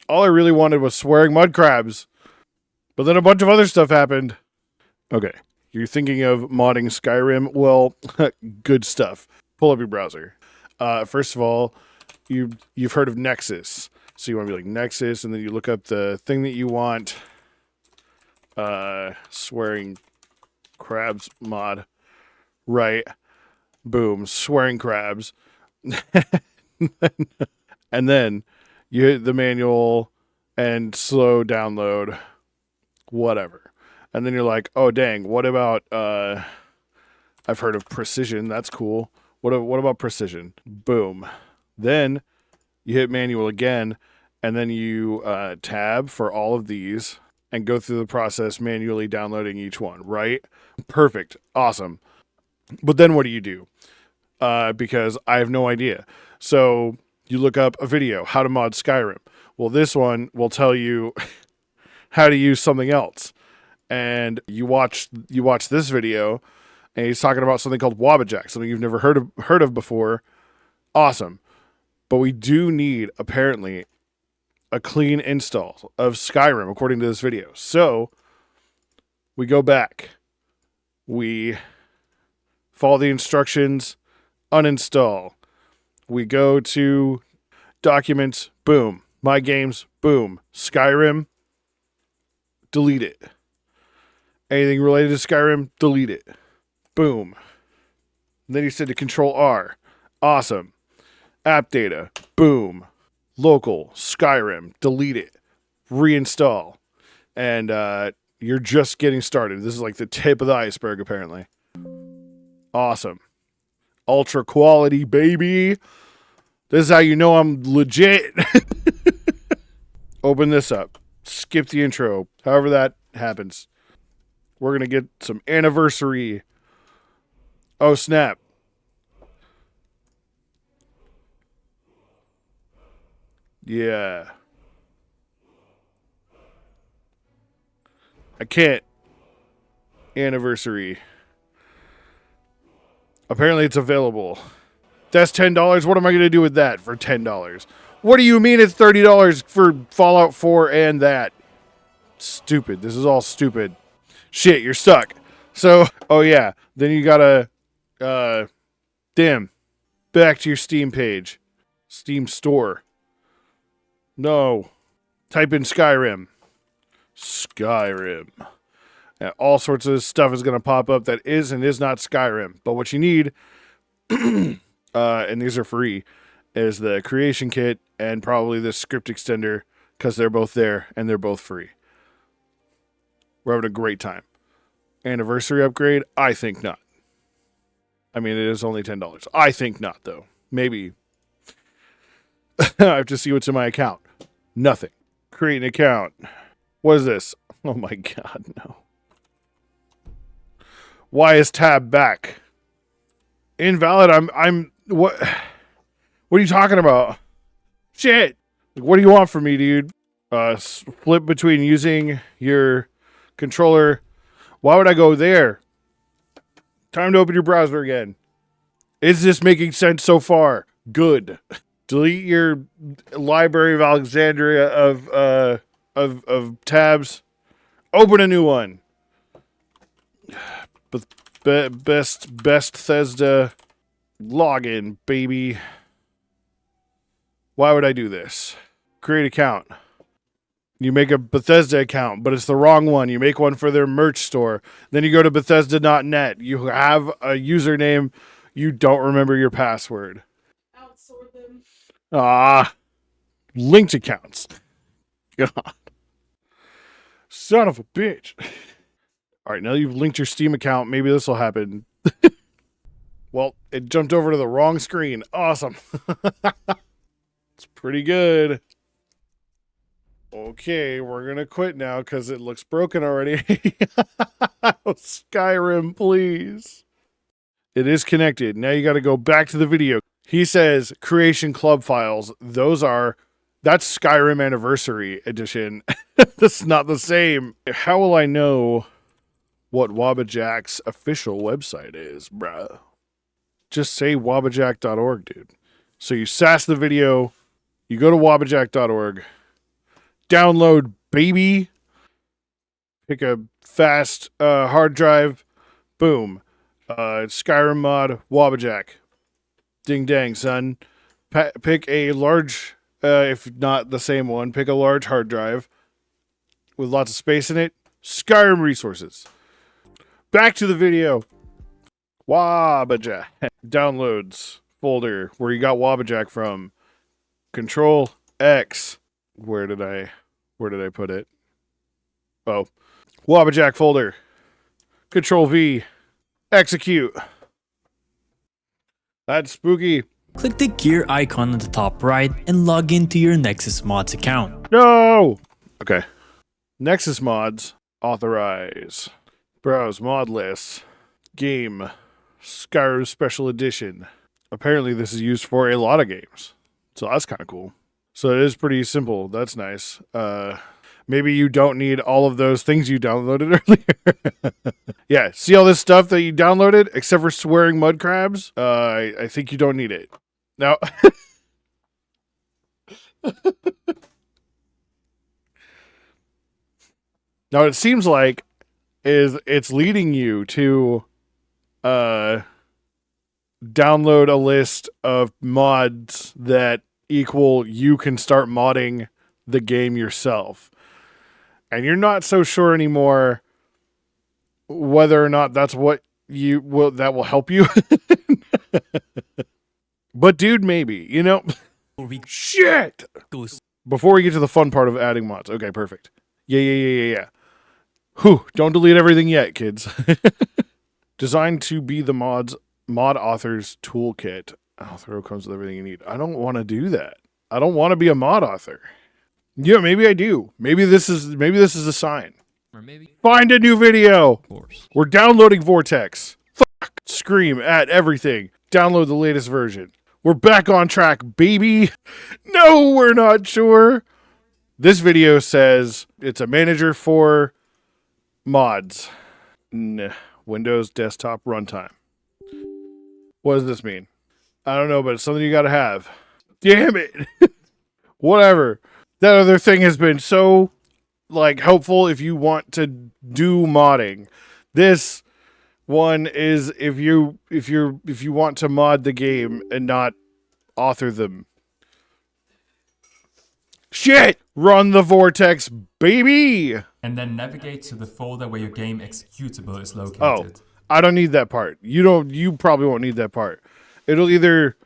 All I really wanted was swearing mud crabs. But then a bunch of other stuff happened. Okay. You're thinking of modding Skyrim? Well, good stuff. Pull up your browser. First of all, you've heard of Nexus. So you want to be like Nexus, and then you look up the thing that you want. Swearing crabs mod. Right. Boom. Swearing crabs. And then you hit the manual and slow download. Whatever. And then you're like, oh, dang, what about, I've heard of precision. That's cool. What about precision? Boom. Then you hit manual again, and then you tab for all of these and go through the process manually downloading each one, right? Perfect. Awesome. But then what do you do? Because I have no idea. So you look up a video, how to mod Skyrim. Well, this one will tell you how to use something else. And you watch this video, and he's talking about something called Wabbajack, something you've never heard of before. Awesome. But we do need, apparently, a clean install of Skyrim, according to this video. So we go back. We follow the instructions, uninstall. We go to documents, boom. My games, boom. Skyrim, delete it. Anything related to Skyrim, delete it. Boom. And then you said to Control R. Awesome. App data, boom. Local, Skyrim, delete it. Reinstall. And you're just getting started. This is like the tip of the iceberg, apparently. Awesome. Ultra quality, baby. This is how you know I'm legit. Open this up. Skip the intro. However that happens. We're going to get some anniversary. Oh, snap. Yeah. I can't. Anniversary. Apparently it's available. That's $10. What am I going to do with that for $10? What do you mean it's $30 for Fallout 4 and that? Stupid. This is all stupid. Shit, you're stuck. So, oh yeah. Then you gotta, back to your Steam page. Steam store. No. Type in Skyrim. Skyrim. And all sorts of stuff is going to pop up that is and is not Skyrim. But what you need, and these are free, is the creation kit and probably the script extender, because they're both there and they're both free. We're having a great time. Anniversary upgrade? I think not. I mean, it is only $10. I think not, though. Maybe. I have to see what's in my account. Nothing. Create an account. What is this? Oh my god, no. Why is tab back? Invalid. What are you talking about? Shit. What do you want from me, dude? Flip between using your controller. Why would I go there? Time to open your browser again. Is this making sense so far? Good. Delete your Library of Alexandria of tabs. Open a new one. Best Bethesda login, baby. Why would I do this? Create account. You make a Bethesda account, but it's the wrong one. You make one for their merch store. Then you go to Bethesda.net. You have a username. You don't remember your password. Outsort them. Linked accounts. God. Son of a bitch. All right, now you've linked your Steam account. Maybe this will happen. Well, it jumped over to the wrong screen. Awesome. It's pretty good. Okay, we're going to quit now because it looks broken already. Skyrim, please. It is connected. Now you got to go back to the video. He says creation club files. That's Skyrim Anniversary Edition. That's not the same. How will I know what Wabbajack's official website is, bruh? Just say wabbajack.org, dude. So you sass the video. You go to wabbajack.org. Download, baby. Pick a fast hard drive. Boom. Skyrim mod, Wabbajack. Ding dang, son. Pick a large, if not the same one, pick a large hard drive with lots of space in it. Skyrim resources. Back to the video. Wabbajack. Downloads folder where you got Wabbajack from. Control X. Where did I put it? Oh. Wabbajack folder. Control V. Execute. That's spooky. Click the gear icon at the top right and log into your Nexus Mods account. No! Okay. Nexus Mods. Authorize. Browse mod lists. Game. Skyrim Special Edition. Apparently this is used for a lot of games. So that's kind of cool. So it is pretty simple. That's nice. Maybe you don't need all of those things you downloaded earlier. Yeah, see all this stuff that you downloaded, except for swearing mud crabs? I think you don't need it. Now, now it seems like it's leading you to download a list of mods that equal you can start modding the game yourself. And you're not so sure anymore whether or not that's what that will help you. But dude, maybe, you know. Shit. Before we get to the fun part of adding mods. Okay, perfect. Yeah. Whew, don't delete everything yet, kids. Designed to be the mod author's toolkit. Author comes with everything you need. I don't want to do that. I don't want to be a mod author. Yeah, maybe I do. Maybe this is a sign. Or maybe find a new video. Of course. We're downloading Vortex. Fuck. Scream at everything. Download the latest version. We're back on track, baby. No, we're not sure. This video says it's a manager for mods. Windows desktop runtime. What does this mean? I don't know, but it's something you gotta have. Damn it. Whatever. That other thing has been so helpful if you want to do modding. This one is if you want to mod the game and not author them. Shit! Run the Vortex, baby! And then navigate to the folder where your game executable is located. Oh, I don't need that part. You probably won't need that part. It'll either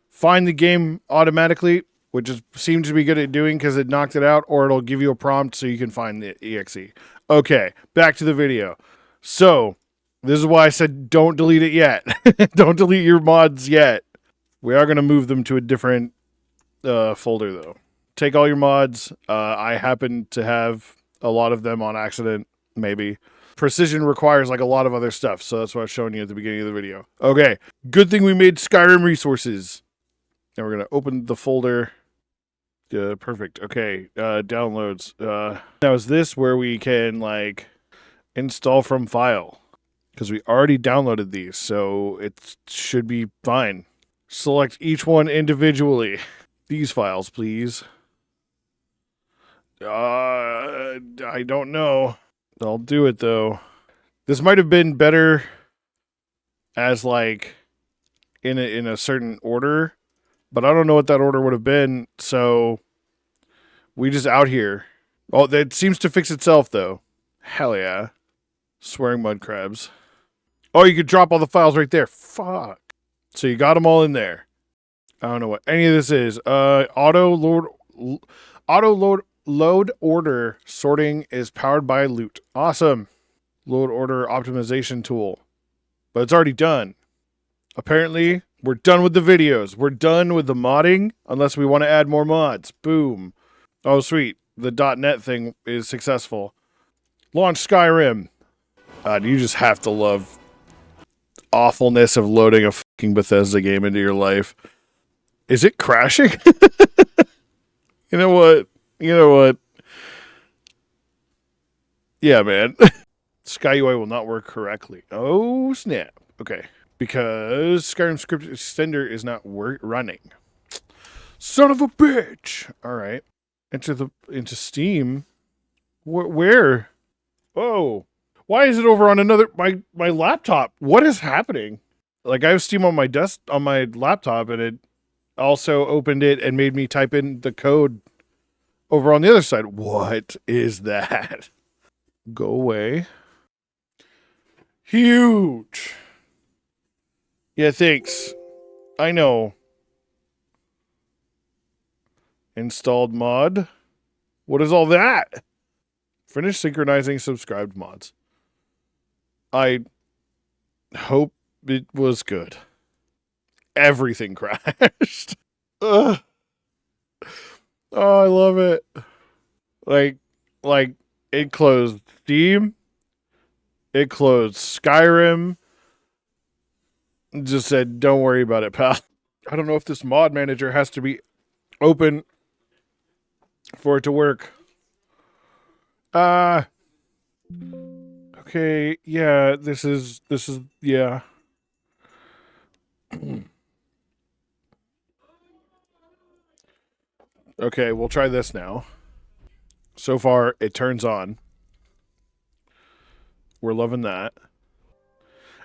find the game automatically, which seems to be good at doing because it knocked it out, or it'll give you a prompt so you can find the exe. Okay, back to the video. So, this is why I said don't delete it yet. Don't delete your mods yet. We are going to move them to a different folder, though. Take all your mods. I happen to have a lot of them on accident, maybe. Precision requires a lot of other stuff, so that's what I was showing you at the beginning of the video. Okay, good thing we made Skyrim resources. Now we're going to open the folder. Perfect. Okay, downloads. Now is this where we can install from file? Because we already downloaded these, so it should be fine. Select each one individually. These files, please. I don't know. I'll do it though. This might have been better as in a certain order, but I don't know what that order would have been, so we just out here. Oh, that seems to fix itself though. Hell yeah. Swearing mud crabs. Oh, you could drop all the files right there. Fuck. So you got them all in there. I don't know what any of this is. Auto load order sorting is powered by loot. Awesome. Load order optimization tool. But it's already done. Apparently, we're done with the videos. We're done with the modding, unless we want to add more mods. Boom. Oh, sweet. The .NET thing is successful. Launch Skyrim. You just have to love awfulness of loading a fucking Bethesda game into your life. Is it crashing? You know what? Yeah, man. SkyUI will not work correctly. Oh, snap. Okay. Because Skyrim script extender is not running. Son of a bitch. All right. into Steam. Where? Oh, why is it over on my laptop? What is happening? Like, I have Steam on my laptop, and it also opened it and made me type in the code over on the other side. What is that? Go away. Huge. Yeah, thanks. I know. Installed mod. What is all that? Finish synchronizing subscribed mods. I hope it was good. Everything crashed. Ugh. Oh, I love it. Like it closed Steam. It closed Skyrim. Just said, don't worry about it, pal. I don't know if this mod manager has to be open for it to work. Okay, yeah, this is yeah. Okay, we'll try this now. So far, it turns on. We're loving that.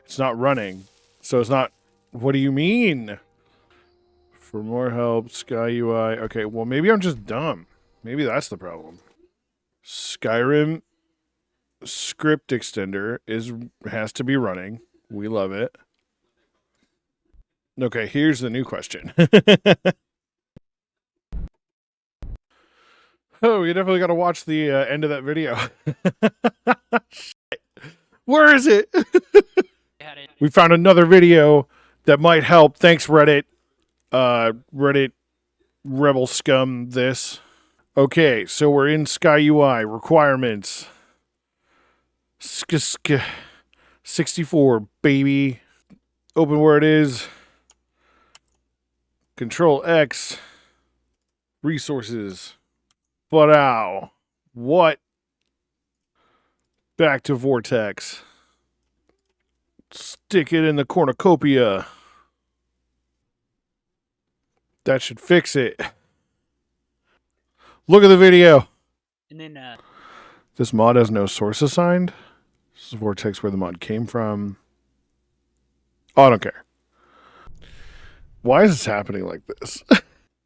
It's not running, so it's not. What do you mean? For more help, Sky UI. Okay, well, maybe I'm just dumb. Maybe that's the problem. Skyrim script extender has to be running. We love it. Okay, here's the new question. Oh, you definitely got to watch the end of that video. Where is it? We found another video that might help. Thanks, Reddit. Reddit rebel scum this. Okay, so we're in Sky UI. Requirements. 64, baby. Open where it is. Control X. Resources. But ow. What? Back to Vortex. Stick it in the cornucopia. That should fix it. Look at the video. And then, This mod has no source assigned. This is Vortex where the mod came from. Oh, I don't care. Why is this happening like this?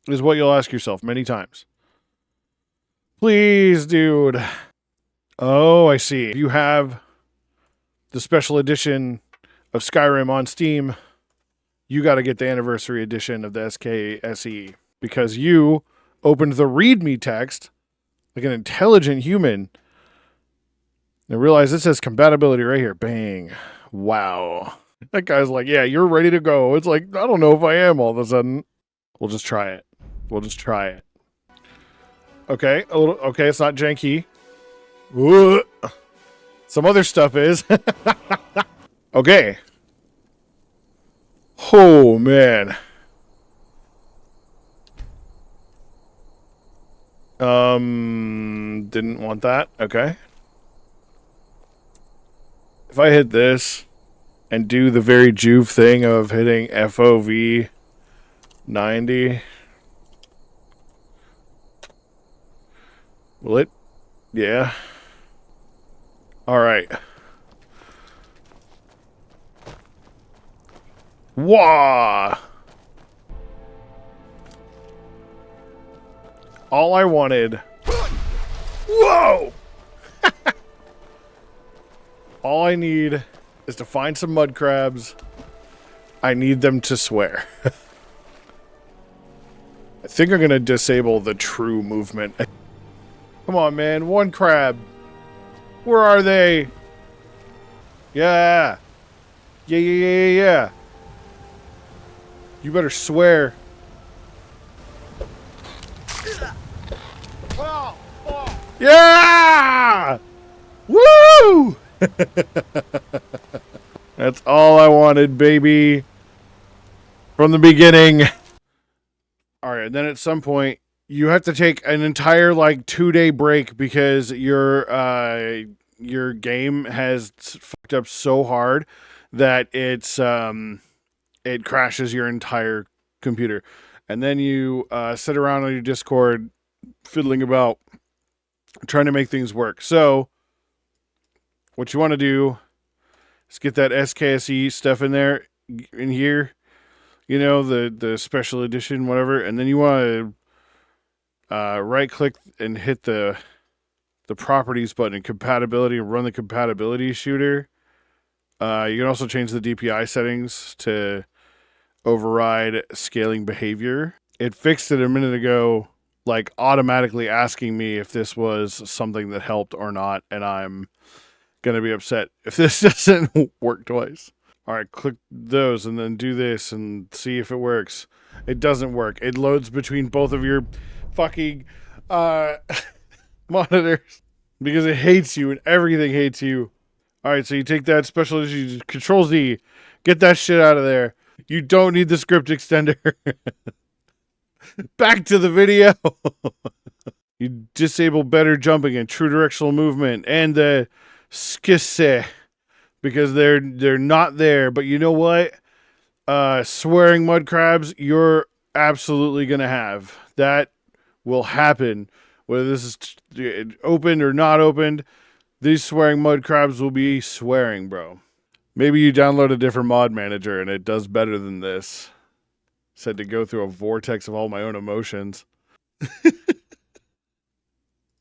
Is what you'll ask yourself many times. Please, dude. Oh, I see. If you have the special edition of Skyrim on Steam, you got to get the anniversary edition of the SKSE because you opened the README text like an intelligent human and realized it says compatibility right here. Bang. Wow. That guy's like, yeah, you're ready to go. It's like, I don't know if I am all of a sudden. We'll just try it. We'll just try it. Okay, okay, it's not janky. Ooh. Some other stuff is. Okay. Oh, man. Didn't want that. Okay. If I hit this and do the very Juve thing of hitting FOV 90, will it? Yeah. All right. Wah! All I wanted. Whoa! All I need is to find some mud crabs. I need them to swear. I think I'm going to disable the true movement. Come on, man. One crab. Where are they? Yeah. Yeah. You better swear. Yeah! Woo! That's all I wanted, baby. From the beginning. All right, and then at some point, you have to take an entire, 2-day break because your game has fucked up so hard that it crashes your entire computer. And then you sit around on your Discord fiddling about trying to make things work. So what you want to do is get that SKSE stuff in there, in here, you know, the special edition, whatever, and then you want to right click and hit the properties button in compatibility and run the compatibility shooter. You can also change the DPI settings to override scaling behavior. It fixed it a minute ago, like automatically asking me if this was something that helped or not, and I'm gonna be upset if this doesn't work twice. All right, click those and then do this and see if it works. It doesn't work. It loads between both of your fucking monitors because it hates you and everything hates you. All right, so you take that special issue, Control Z, get that shit out of there. You don't need the script extender. Back to the video. You disable better jumping and true directional movement and the skisse because they're not there. But you know what? Swearing mud crabs, you're absolutely gonna have. That will happen. Whether this is opened or not opened, these swearing mud crabs will be swearing, bro. Maybe you download a different mod manager and it does better than this. Said to go through a vortex of all my own emotions.